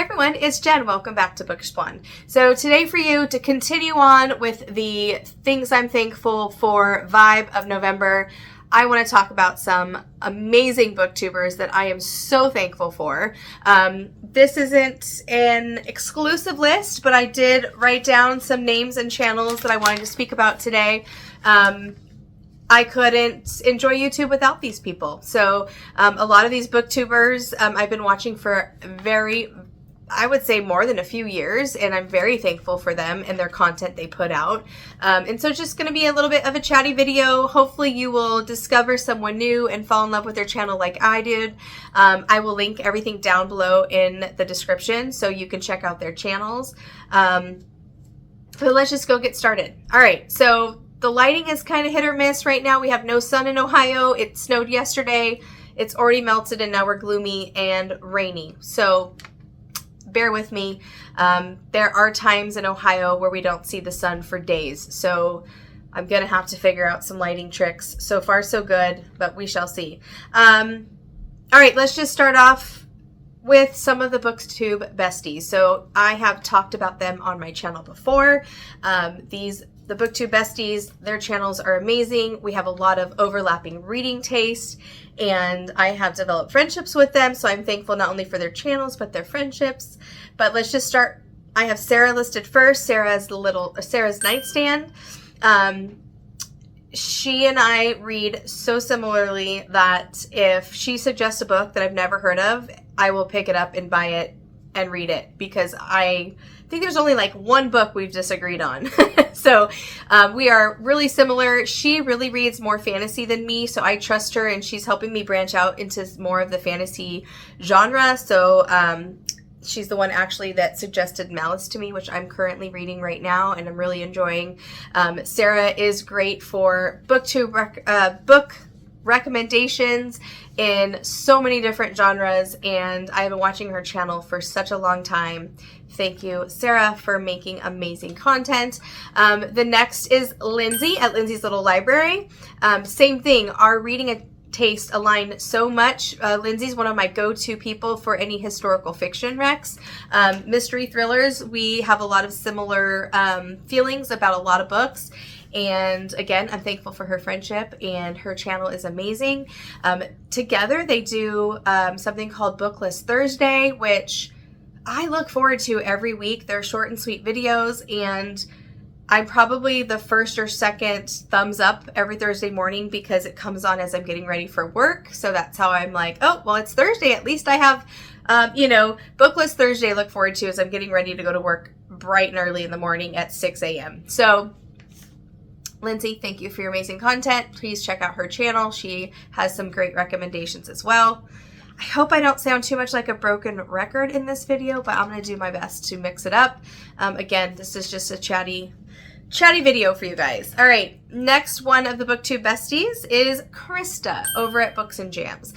everyone, it's Jen. Welcome back to Bookish Blonde. So today for you to continue on with the things I'm thankful for vibe of November, I want to talk about some amazing booktubers that I am so thankful for. This isn't an exclusive list, but I did write down some names and channels that I wanted to speak about today. I couldn't enjoy YouTube without these people. So a lot of these booktubers I've been watching for I would say more than a few years, and I'm very thankful for them and their content they put out. And so it's just going to be a little bit of a chatty video. Hopefully you will discover someone new and fall in love with their channel like I did. I will link everything down below in the description so you can check out their channels. But let's just go get started. All right, so the lighting is kind of hit or miss right now. We have no sun in Ohio. It snowed yesterday. It's already melted and now we're gloomy and rainy. So bear with me. There are times in Ohio where we don't see the sun for days. So I'm going to have to figure out some lighting tricks. So far, so good, but we shall see. All right, let's just start off with some of the Booktube besties. So I have talked about them on my channel before. The Booktube besties, their channels are amazing. We have a lot of overlapping reading taste, and I have developed friendships with them, so I'm thankful not only for their channels, but their friendships. But let's just start. I have Sarah listed first. Sarah's Nightstand. She and I read so similarly that if she suggests a book that I've never heard of, I will pick it up and buy it and read it, because I think there's only like one book we've disagreed on. So we are really similar. She really reads more fantasy than me, so I trust her, and she's helping me branch out into more of the fantasy genre. So she's the one actually that suggested Malice to me, which I'm currently reading right now and I'm really enjoying. Sarah is great for booktube book recommendations in so many different genres, and I have been watching her channel for such a long time. Thank you, Sarah, for making amazing content. The next is Lindsey at Lindsey's Little Library. Same thing, our reading taste aligned so much. Lindsey's one of my go-to people for any historical fiction recs. Mystery thrillers, we have a lot of similar feelings about a lot of books. And again, I'm thankful for her friendship, and her channel is amazing. Together, they do something called Booklist Thursday, which I look forward to every week. They're short and sweet videos, and I'm probably the first or second thumbs up every Thursday morning because it comes on as I'm getting ready for work. So that's how I'm like, oh, well, it's Thursday. At least I have, Booklist Thursday to look forward to as I'm getting ready to go to work bright and early in the morning at 6 a.m. So Lindsey, thank you for your amazing content. Please check out her channel. She has some great recommendations as well. I hope I don't sound too much like a broken record in this video, but I'm going to do my best to mix it up. Again, this is just a chatty video for you guys. All right, next one of the Booktube besties is Krista over at Books and Jams.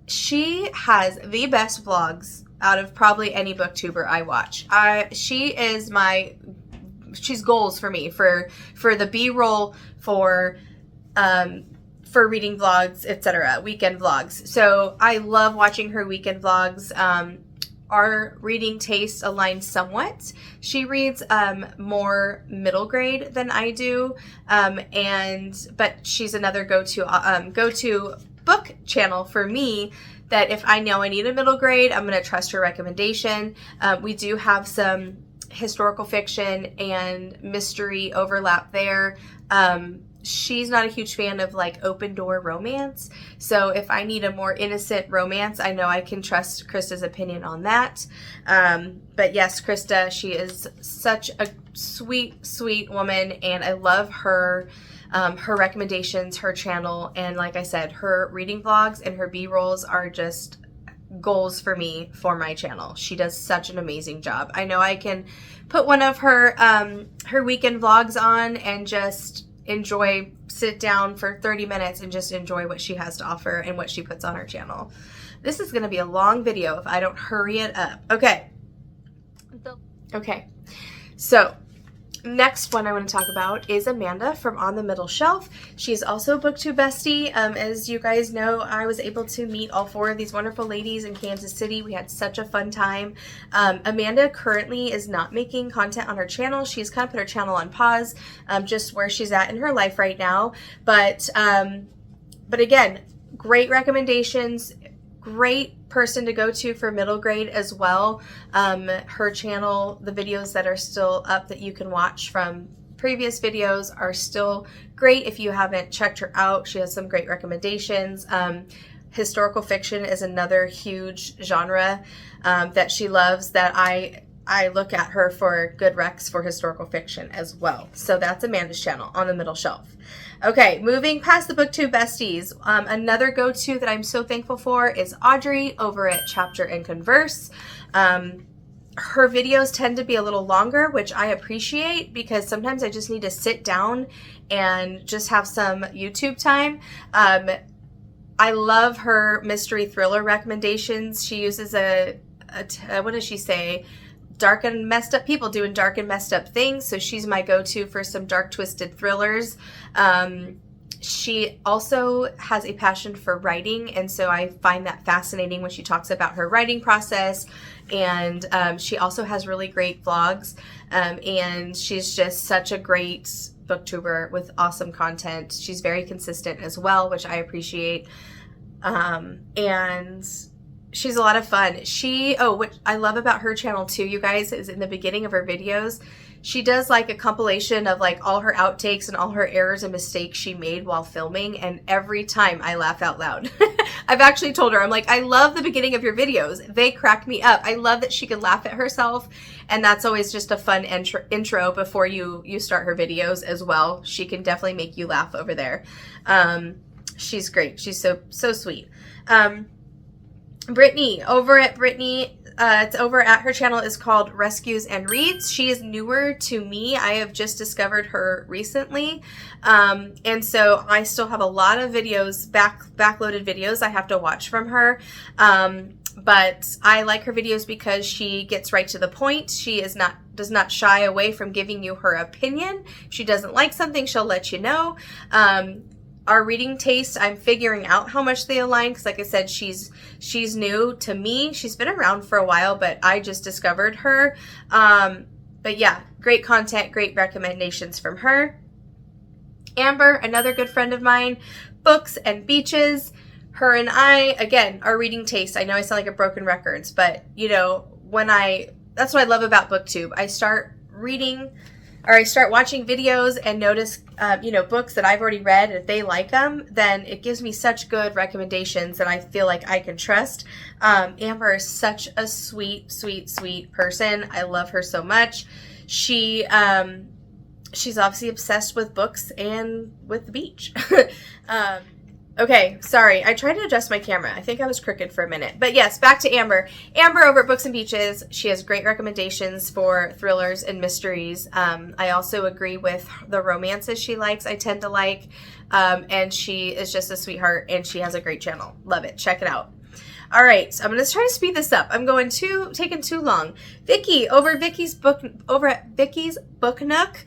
She has the best vlogs out of probably any booktuber I watch. She's goals for me for the B-roll, for reading vlogs, etc., weekend vlogs. So I love watching her weekend vlogs. Our reading tastes align somewhat. She reads more middle grade than I do, but she's another go-to book channel for me that if I know I need a middle grade, I'm going to trust her recommendation. We do have some historical fiction and mystery overlap there. She's not a huge fan of like open door romance. So if I need a more innocent romance, I know I can trust Krista's opinion on that. But yes, Krista, she is such a sweet, sweet woman, and I love her recommendations, her channel, and like I said, her reading vlogs and her B-rolls are just goals for me for my channel. She does such an amazing job. I know I can put one of her weekend vlogs on and just sit down for 30 minutes and just enjoy what she has to offer and what she puts on her channel. This is going to be a long video if I don't hurry it up. Okay. So Next one I want to talk about is Amanda from On the Middle Shelf. She's also a BookTube bestie. As you guys know, I was able to meet all 4 of these wonderful ladies in Kansas City. We had such a fun time. Amanda currently is not making content on her channel. She's kind of put her channel on pause, just where she's at in her life right now. But again, great recommendations. Great person to go to for middle grade as well. Her channel, the videos that are still up that you can watch from previous videos are still great if you haven't checked her out. She has some great recommendations. Historical fiction is another huge genre that she loves, that I look at her for good recs for historical fiction as well. So that's Amanda's channel, On the Middle Shelf. Okay, moving past the BookTube besties, another go-to that I'm so thankful for is Audrey over at Chapter and Converse. Her videos tend to be a little longer, which I appreciate because sometimes I just need to sit down and just have some YouTube time. I love her mystery thriller recommendations. She uses what does she say? Dark and messed up people doing dark and messed up things. So she's my go-to for some dark twisted thrillers. She also has a passion for writing, and so I find that fascinating when she talks about her writing process. And she also has really great vlogs, and she's just such a great booktuber with awesome content. She's very consistent as well, which I appreciate. And she's a lot of fun. What I love about her channel too, you guys, is in the beginning of her videos, she does like a compilation of like all her outtakes and all her errors and mistakes she made while filming, and every time I laugh out loud. I've actually told her, I'm like, I love the beginning of your videos. They crack me up. I love that she can laugh at herself, and that's always just a fun intro before you start her videos as well. She can definitely make you laugh over there. She's great. She's so sweet. Brittany, it's over at her channel is called Rescues and Reads. She is newer to me. I have just discovered her recently. And so I still have a lot of videos, backloaded videos I have to watch from her. But I like her videos because she gets right to the point. She does not shy away from giving you her opinion. If she doesn't like something, she'll let you know. Our reading taste, I'm figuring out how much they align, because like I said, she's new to me. She's been around for a while, but I just discovered her. But yeah, great content, great recommendations from her. Amber, another good friend of mine, Books and Beaches. Her and I, again, our reading taste. I know I sound like a broken records, but you know, that's what I love about BookTube. I start watching videos and notice, books that I've already read. If they like them, then it gives me such good recommendations that I feel like I can trust. Amber is such a sweet, sweet, sweet person. I love her so much. She's obviously obsessed with books and with the beach. Okay, sorry. I tried to adjust my camera. I think I was crooked for a minute. But yes, back to Amber. Amber over at Books and Beaches. She has great recommendations for thrillers and mysteries. I also agree with the romances she likes. I tend to like. And she is just a sweetheart, and she has a great channel. Love it. Check it out. All right, so I'm going to try to speed this up. I'm taking too long. Vicky over at Vicky's Book Nook.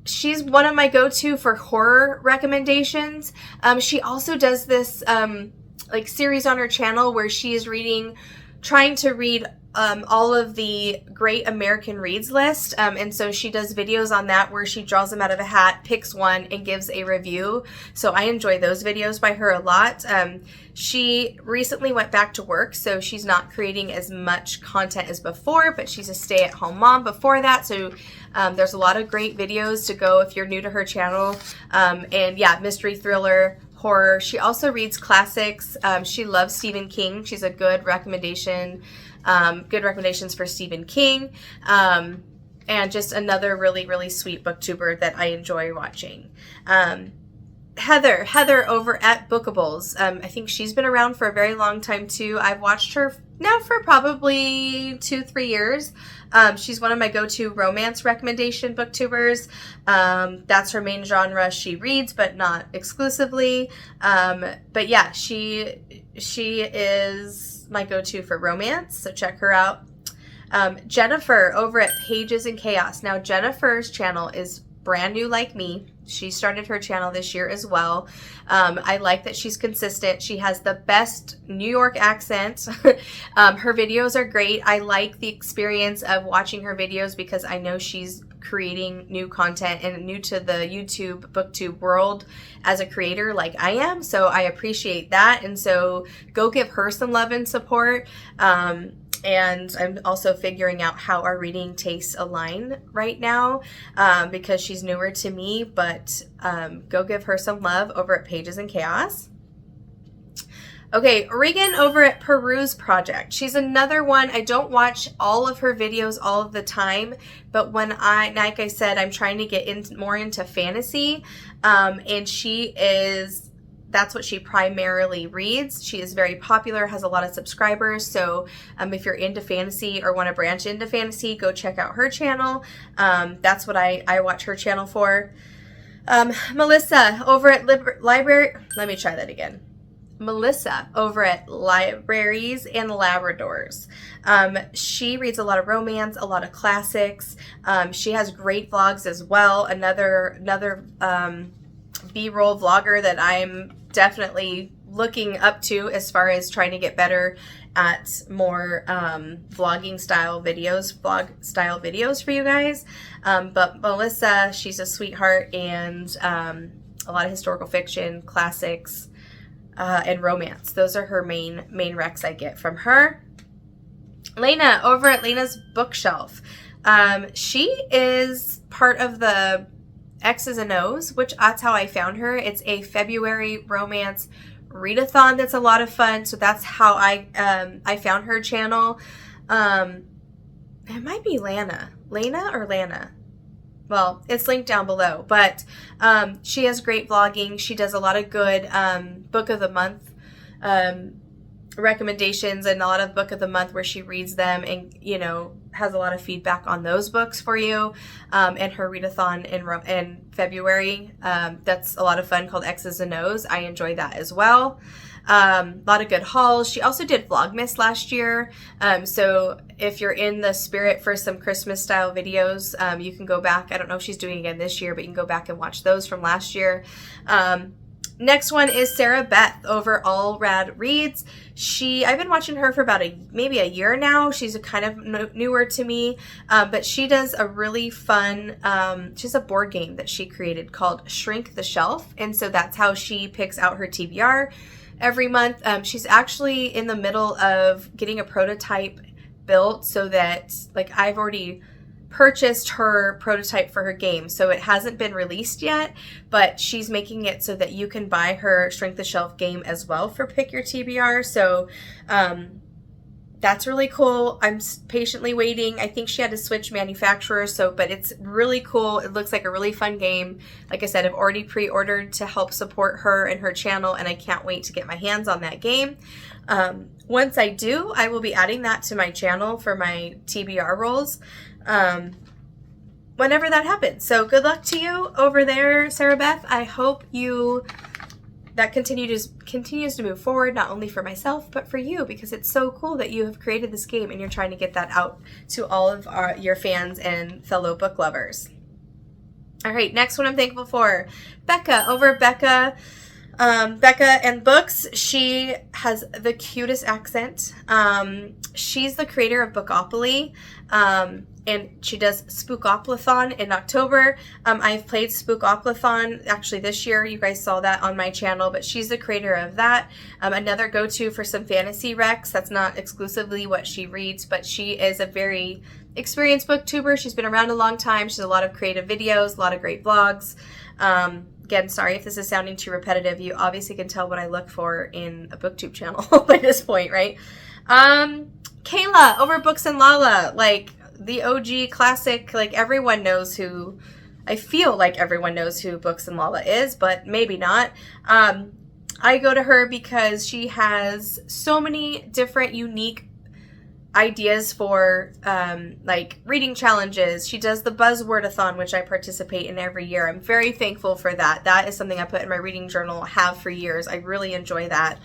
She's one of my go-to for horror recommendations. She also does this series on her channel where she is trying to read all of the Great American Reads list. And so she does videos on that where she draws them out of a hat, picks one, and gives a review. So I enjoy those videos by her a lot. She recently went back to work, so she's not creating as much content as before, but she's a stay-at-home mom before that. So there's a lot of great videos to go if you're new to her channel. And yeah, mystery, thriller, horror. She also reads classics. She loves Stephen King. She's a good recommendation. Good recommendations for Stephen King. And just another really, really sweet booktuber that I enjoy watching. Heather over at Bookables. I think she's been around for a very long time too. I've watched her now for probably 2-3 years. She's one of my go-to romance recommendation booktubers. That's her main genre. She reads, but not exclusively. But yeah, she is my go-to for romance, so check her out. Jennifer over at Pages and Chaos. Now, Jennifer's channel is brand new like me. She started her channel this year as well. I like that she's consistent. She has the best New York accent. Her videos are great. I like the experience of watching her videos because I know she's creating new content and new to the YouTube booktube world as a creator like I am. So I appreciate that. And so go give her some love and support. And I'm also figuring out how our reading tastes align right now because she's newer to me, but go give her some love over at Pages and Chaos. Okay, Regan over at PeruseProject. She's another one. I don't watch all of her videos all of the time, but when like I said, I'm trying to get more into fantasy, and that's what she primarily reads. She is very popular, has a lot of subscribers. So if you're into fantasy or want to branch into fantasy, go check out her channel. That's what I watch her channel for. Melissa over at Melissa over at Libraries and Labradors. She reads a lot of romance, a lot of classics. She has great vlogs as well. Another B-roll vlogger that I'm definitely looking up to as far as trying to get better at more vlog style videos for you guys. But Melissa, she's a sweetheart, and a lot of historical fiction, classics, and romance. Those are her main recs I get from her. Layna over at Lenas Bookshelf. She is part of the X's and O's, which that's how I found her. It's a February romance readathon that's a lot of fun. So that's how I found her channel. It might be Layna or Lana. Well, it's linked down below, but she has great vlogging. She does a lot of good book of the month recommendations and a lot of book of the month where she reads them and, you know, has a lot of feedback on those books for you. And her readathon in February, that's a lot of fun, called X's and O's. I enjoy that as well. A lot of good hauls. She also did Vlogmas last year. So if you're in the spirit for some Christmas style videos, you can go back. I don't know if she's doing it again this year, but you can go back and watch those from last year. Next one is Sarabeth over All Rad Reads. I've been watching her for about maybe a year now. She's kind of newer to me, but she does a really fun, she has a board game that she created called Shrink the Shelf. And so that's how she picks out her TBR every month. She's actually in the middle of getting a prototype built so that, like, I've already purchased her prototype for her game, so it hasn't been released yet, but she's making it so that you can buy her Shrink the Shelf game as well for Pick Your TBR. So that's really cool. I'm patiently waiting. I think she had to switch manufacturers, but it's really cool. It looks like a really fun game. Like I said, I've already pre-ordered to help support her and her channel, and I can't wait to get my hands on that game. Once I do, I will be adding that to my channel for my TBR rolls whenever that happens. So good luck to you over there, Sarabeth. I hope that continues to move forward, not only for myself, but for you, because it's so cool that you have created this game and you're trying to get that out to all of your fans and fellow book lovers. All right, next one I'm thankful for, Becca over Becca and Books. She has the cutest accent. She's the creator of Bookables, and she does Spookoplathon in October. I've played Spookoplathon actually this year. You guys saw that on my channel, but she's the creator of that. Another go-to for some fantasy recs. That's not exclusively what she reads, but she is a very experienced booktuber. She's been around a long time. She has a lot of creative videos, a lot of great vlogs. Again, sorry if this is sounding too repetitive. You obviously can tell what I look for in a booktube channel by this point, right? Kayla over Books and Lala, like the OG classic. Like everyone knows who, I feel like everyone knows who Books and Lala is, but maybe not. I go to her because she has so many different unique ideas for like reading challenges. She does the Buzzword-a-thon, which I participate in every year. I'm very thankful for that. That is something I put in my reading journal, have for years. I really enjoy that.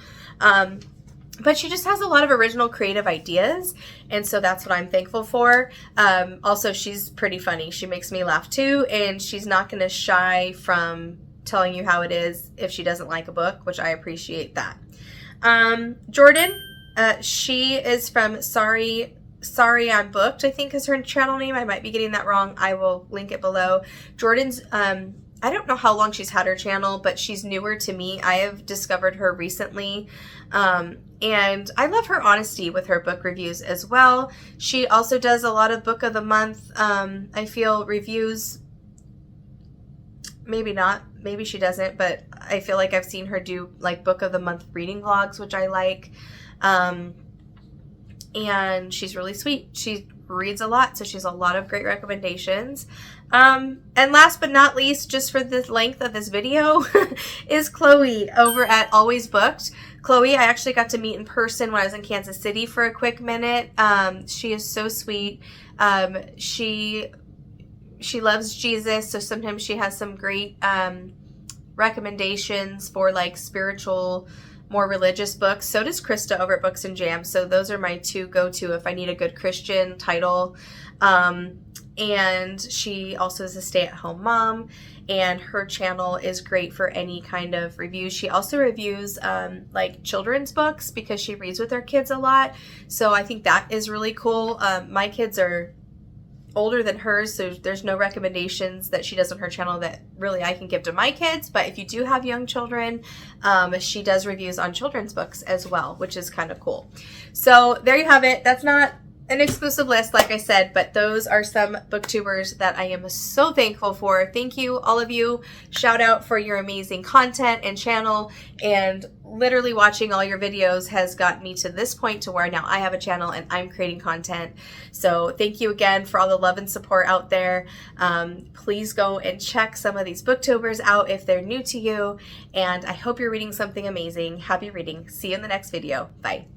But she just has a lot of original creative ideas, and so that's what I'm thankful for. Also, she's pretty funny. She makes me laugh too, and she's not going to shy from telling you how it is if she doesn't like a book, which I appreciate that. Jordyn, she is from Sorry I'm Booked, I think is her channel name. I might be getting that wrong. I will link it below. Jordyn's, I don't know how long she's had her channel, but she's newer to me. I have discovered her recently. And I love her honesty with her book reviews as well. She also does a lot of book of the month, I feel, reviews. Maybe not. Maybe she doesn't, but I feel like I've seen her do like book of the month reading vlogs, which I like. And she's really sweet. She reads a lot, so she has a lot of great recommendations. And last but not least, just for the length of this video, is Chloe over at Always Booked. Chloe, I actually got to meet in person when I was in Kansas City for a quick minute. She is so sweet. She loves Jesus, so sometimes she has some great recommendations for like spiritual, more religious books. So does Krista over at Books and Jam. So those are my two go-to if I need a good Christian title. And she also is a stay-at-home mom, and her channel is great for any kind of reviews. She also reviews like children's books because she reads with her kids a lot. So I think that is really cool. My kids are older than hers, so there's no recommendations that she does on her channel that really I can give to my kids. But if you do have young children, she does reviews on children's books as well, which is kind of cool. So there you have it. That's not an exclusive list, like I said, but those are some booktubers that I am so thankful for. Thank you, all of you. Shout out for your amazing content and channel, and literally watching all your videos has gotten me to this point to where now I have a channel and I'm creating content. So thank you again for all the love and support out there. Please go and check some of these booktubers out if they're new to you, and I hope you're reading something amazing. Happy reading. See you in the next video. Bye.